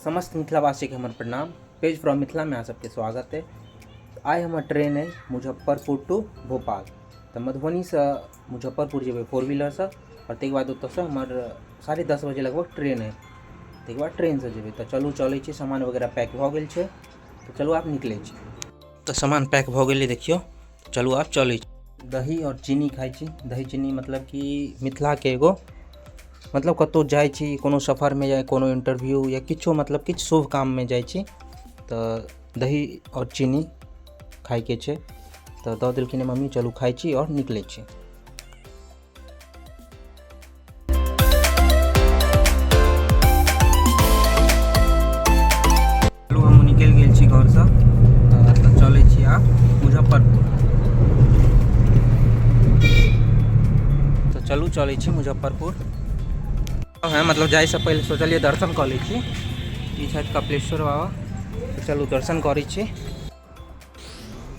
समस्त मिथिलावासी के हमार प्रणाम। पेज फ्रॉम मिथिला में आप सबके स्वागत है। आए हमार ट्रेन है मुजफ्फरपुर टू भोपाल। तो मधुबनी से मुजफ्फरपुर जेबे 4 व्हीलर से और तक बाद ओत से हमार 10:30 बजे लगभग ट्रेन है। तक बाद ट्रेन से जेबे। तो चलू चलै छी, सामान वगैरह पैक भ गेल छै। तो चलू आप निकले छी। तो सामान पैक भ गेलै देखियो। चलू आप चलै छी। दही और चीनी खाइ छी। दही चीनी मतलब कि मिथिला के एगो मतलब कतौ जाइ छी, कोनो सफ़र में या कोनो इंटरव्यू या किछो मतलब किछु शुभ काम में जाइ छी तो दही और चीनी खाइ के छै। तो दऽ देलखिन मम्मी, चलू खाइ छी और निकलै छी। चलू हम निकल गेल छी घर से। तो चलै छी आब मुजफ्फरपुर। तो चलू चलै छी मुजफ्फरपुर। है मतलब जाए से पहले सोचलिए दर्शन कर ली। ई छथि कपिलेश्वर बाबा। तो चलू दर्शन करै छी।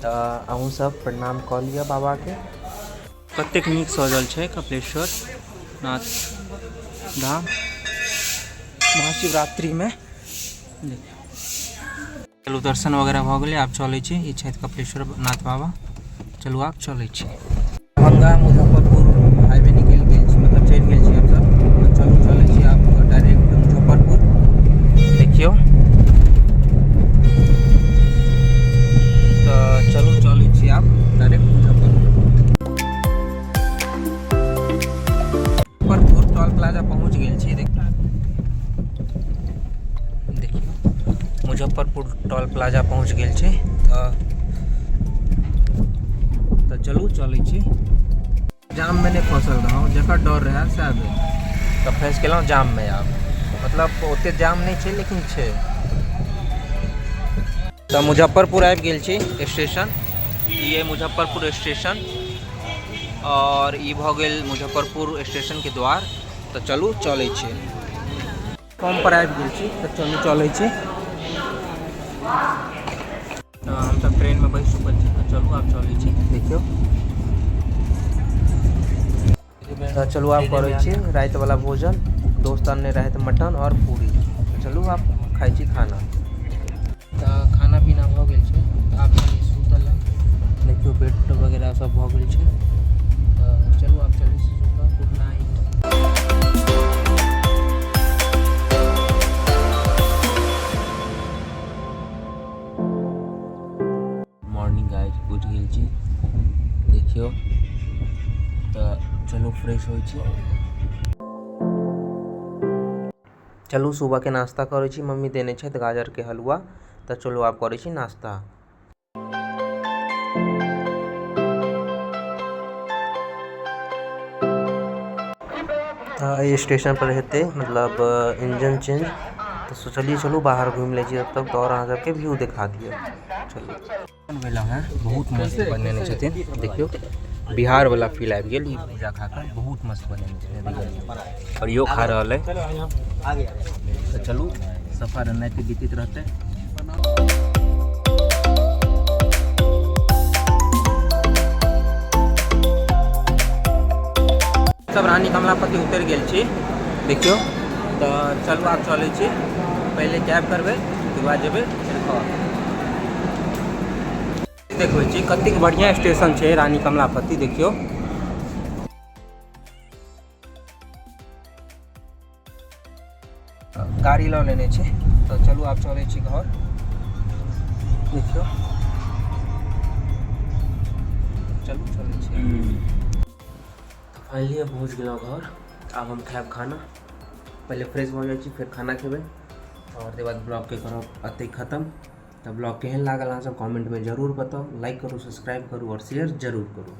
तो अहूँ सब प्रणाम कऽ लिअ बाबा के। कतेक नीक सजल छै कपिलेश्वर नाथ धाम महाशिवरात्रि में। चलू दर्शन वगैरह भऽ गेलै, आब चलै छी। ई छथि कपिलेश्वर नाथ बाबा। चलू आब चलै छी। दरभंगा मुजफ्फरपुर हाईवे निकल गेल छी, मतलब चढ़ि गेल छी हमसब। तो चलू चलै छी आब डायरेक्ट मुजफ्फरपुर। देखियो तो चलू चलै छी आब direct Muzaffarpur. Muzaffarpur toll plaza पहुँच गेल छी। देखियो मुजफ्फरपुर टोल प्लाजा पहुँच गेल छी। तो चलू चलै छी। जाम में नहीं फंसल रहा, जकर डर रहा शायद तो फंस गेलहुँ जाम में। आब मतलब ओते जाम नहीं छै लेकिन छै। तो मुजफ्फरपुर आबि गेल छी स्टेशन। ये मुजफ्फरपुर स्टेशन और ई भऽ गेल मुजफ्फरपुर स्टेशन के द्वार। तो चलू चलै छी। प्लेटफॉर्म पर आबि गेल छी। तो चलू चलै छी। तो हम सब ट्रेन में बैठ चुकल छी। तो चलू आब चलै छी। देखियो तो चलू आप करै छी रात वाला भोजन। दोस्त ने रहत मटन और पूरी। तो चलू आप खाइ छी खाना। तो खाना पीना भऽ गेल छै। तो आप सुतल है। देखियो बेड वगैरह सब भऽ गेल छै। तो चलू आप चलै छी सुतल। Good night. मॉर्निंग गाइस उठ गेल छी। देखियो तो चलू फ्रेश हो छी। चलू सुबह के नाश्ता करै छी। मम्मी देने छै गाजर के हलवा। तो चलो आप करै छी नाश्ता। ये स्टेशन पर हेते मतलब इंजन चेंज। तो सोचलिए चलू बाहर घूम ले छी तब तो और अहाँ सबके व्यू दिखा दियो। चलू वाला है बहुत मस्त बनेने छथिन। देखियो बिहार वाला फील आबि गेल। ई पूजा खाकर बहुत मस्त बनेने छथिन और यो खा रहल है। तो चलू सफर एनाहिते बीतित रहते। सब रानी कमलापति उतर गेल छी। देखियो तो चलू आप चलै छी। पहले कैब करबे तकर बाद जेबे घर। देखो जी कतेक बढ़िया स्टेशन छै रानी कमलापति। देखियो गाड़ी लऽ लेने छै। तो चलू आप चलै छी घर। देखियो चलू चलै छी। फाइनली पहुँच गेलहुँ घर। आब हम खाएब खाना। पहले फ्रेश भऽ जाइ छी, फिर खाना खेबै और तकर बाद ब्लॉग के करब अतै खत्म। तो ब्लॉग केहन लागल अहाँ सब कमेंट में जरूर बताओ। लाइक करू, सब्सक्राइब करू और शेयर जरूर करू।